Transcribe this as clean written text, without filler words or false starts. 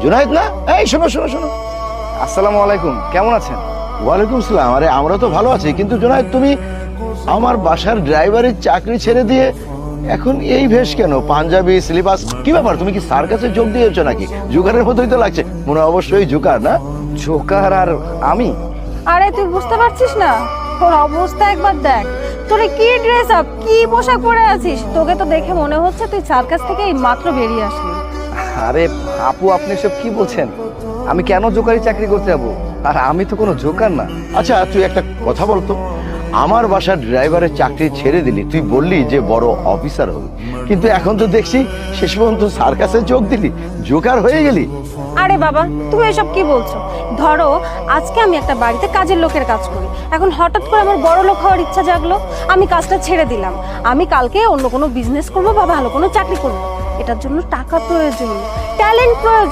জুনায়েদ না? এই শোনো শোনো শোনো। আসসালামু আলাইকুম, কেমন আছেন? ওয়ালাইকুম সালাম। আরে আমরা তো ভালো আছি, কিন্তু জুনায়েদ তুমি আমার বাসার ড্রাইভারের চাকরি ছেড়ে দিয়ে এখন এই ভেষ কেন? পাঞ্জাবি স্লিপাস, কি ব্যাপার? তুমি কি সার্কাসে যোগ দিয়েছো নাকি? জোকারের মতোই তো লাগছে মনে হয়। অবশ্যই জোকার না? জোকার আর আমি? আরে তুই বুঝতে পারছিস না? তোর অবস্থা একবার দেখ। তোর কি ড্রেস আপ, কি পোশাক পরে আছিস! তোকে তো দেখে মনে হচ্ছে তুই সার্কাস থেকে এই মাত্র বেরিয়ে আসলি। আরে আপু, আপনি সব কি বলছেন? আমি কেন জোকারি চাকরি করতে যাবো? আর আমি তো কোনো জোকার না। আচ্ছা তুই একটা কথা বলতো, আমার বাসার ড্রাইভারের চাকরি ছেড়ে দিলি, তুই বললি যে বড় অফিসার হবি, কিন্তু এখন তো দেখছি শেষ পর্যন্ত সার্কাসে যোগ দিলি, জোকার হয়ে গেলি। আরে বাবা, তুমি এসব কি বলছো? ধরো আজকে আমি একটা বাড়িতে কাজের লোকের কাজ করি, এখন হঠাৎ করে আমার বড় লোক হওয়ার ইচ্ছা জাগলো, আমি কাজটা ছেড়ে দিলাম। আমি কালকে অন্য কোনো বিজনেস করবো বা ভালো কোনো চাকরি করবো, এটার জন্য টাকা প্রয়োজন, ট্যালেন্ট প্রয়োজন।